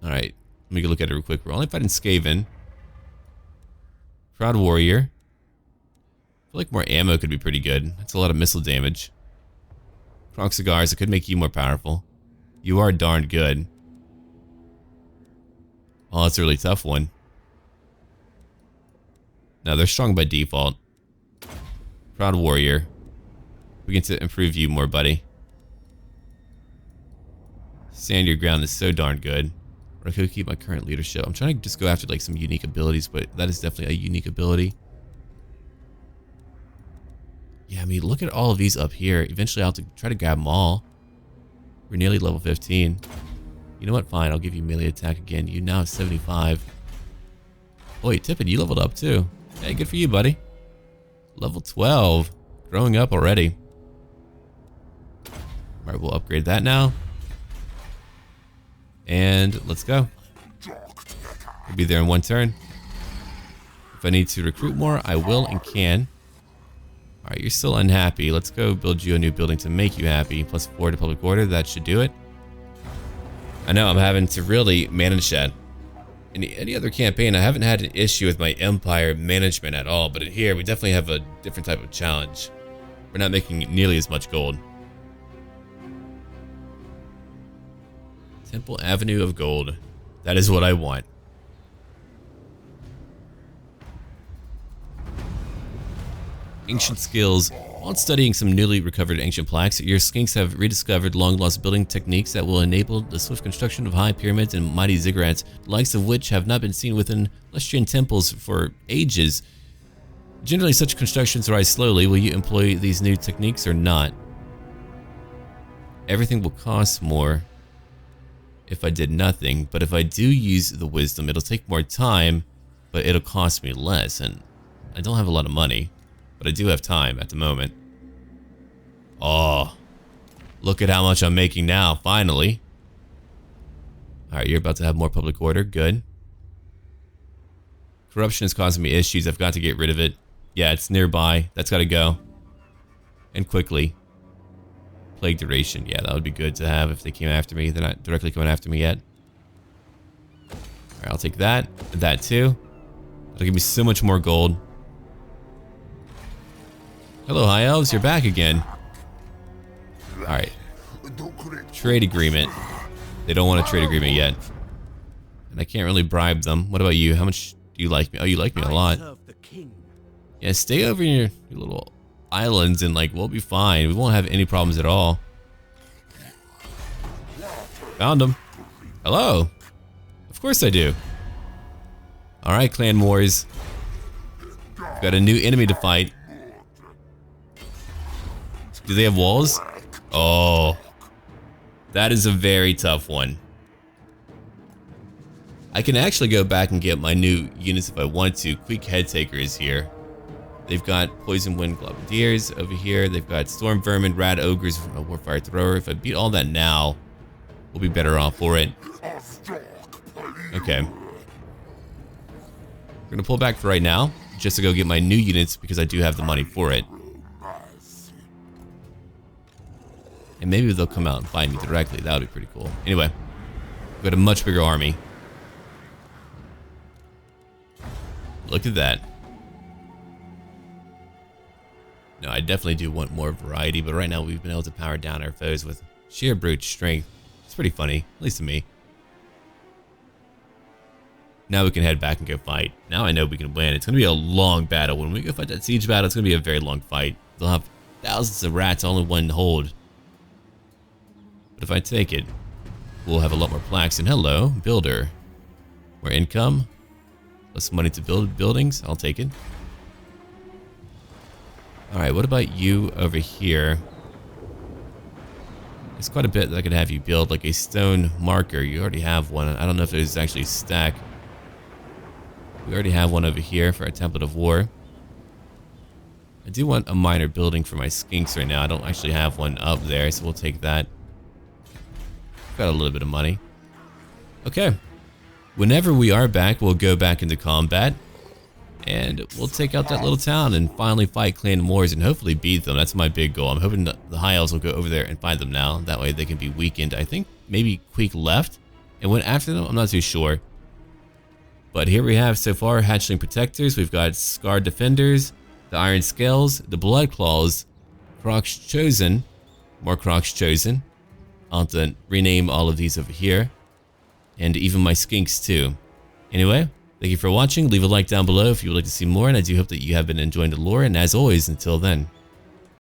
Alright, let me go look at it real quick. We're only fighting Skaven. Proud Warrior. I feel like more ammo could be pretty good. That's a lot of missile damage. Kroq-Gars, it could make you more powerful. You are darn good. Oh, that's a really tough one. No, they're strong by default. Proud Warrior. We get to improve you more, buddy. Stand your ground is so darn good. Or I could keep my current leadership. I'm trying to just go after like some unique abilities, but that is definitely a unique ability. Yeah, I mean, look at all of these up here. Eventually I'll have to try to grab them all. We're nearly level 15. You know what? Fine, I'll give you melee attack again. You now have 75. Oh, wait, Tippin, you leveled up too. Hey, good for you, buddy. Level 12. Growing up already. Alright, we'll upgrade that now. And let's go. We'll be there in one turn. If I need to recruit more, I will and can. Alright, you're still unhappy. Let's go build you a new building to make you happy. Plus 4 to public order. That should do it. I know I'm having to really manage that. In any other campaign, I haven't had an issue with my empire management at all. But in here, we definitely have a different type of challenge. We're not making nearly as much gold. Temple Avenue of Gold. That is what I want. Ancient skills. While studying some newly recovered ancient plaques, your skinks have rediscovered long-lost building techniques that will enable the swift construction of high pyramids and mighty ziggurats, the likes of which have not been seen within Lustrian temples for ages. Generally, such constructions rise slowly. Will you employ these new techniques or not? Everything will cost more if I did nothing, but if I do use the wisdom, it'll take more time, but it'll cost me less, and I don't have a lot of money. But I do have time at the moment. Oh, look at how much I'm making now, finally. Alright, you're about to have more public order. Good. Corruption is causing me issues. I've got to get rid of it. Yeah, it's nearby. That's got to go. And quickly. Plague duration. Yeah, that would be good to have if they came after me. They're not directly coming after me yet. Alright, I'll take that. That too. That'll give me so much more gold. Hello, High Elves. You're back again. Alright. Trade agreement. They don't want a trade agreement yet. And I can't really bribe them. What about you? How much do you like me? Oh, you like me a lot. Yeah, stay over in your little islands and like, we'll be fine. We won't have any problems at all. Found them. Hello. Of course I do. Alright, Clan Wars. Got a new enemy to fight. Do they have walls? Oh. That is a very tough one. I can actually go back and get my new units if I want to. Quick Head Taker is here. They've got Poison Wind Globadiers over here. They've got Storm Vermin, Rad Ogres, a Warfire Thrower. If I beat all that now, we'll be better off for it. Okay. We're gonna pull back for right now, just to go get my new units because I do have the money for it. And maybe they'll come out and find me directly. That would be pretty cool. Anyway, we've got a much bigger army. Look at that. No, I definitely do want more variety, but right now we've been able to power down our foes with sheer brute strength. It's pretty funny, at least to me. Now we can head back and go fight. Now I know we can win. It's going to be a long battle. When we go fight that siege battle, it's going to be a very long fight. They'll have thousands of rats, only one hold. But if I take it, we'll have a lot more plaques. And hello, builder. More income. Less money to build buildings. I'll take it. Alright, what about you over here? There's quite a bit that I could have you build, like a stone marker. You already have one. I don't know if there's actually a stack. We already have one over here for our Template of War. I do want a minor building for my skinks right now. I don't actually have one up there, so we'll take that. Got a little bit of money. Okay. Whenever we are back, we'll go back into combat. And we'll take out that little town and finally fight Clan Wars and hopefully beat them. That's my big goal. I'm hoping the High Elves will go over there and find them now. That way they can be weakened. I think maybe Queek left and went after them. I'm not too sure. But here we have so far Hatchling Protectors. We've got Scarred Defenders, the Iron Scales, the Blood Claws, Kroq's Chosen, more Kroq's Chosen. I'll have to rename all of these over here. And even my skinks too. Anyway, thank you for watching. Leave a like down below if you would like to see more. And I do hope that you have been enjoying the lore. And as always, until then.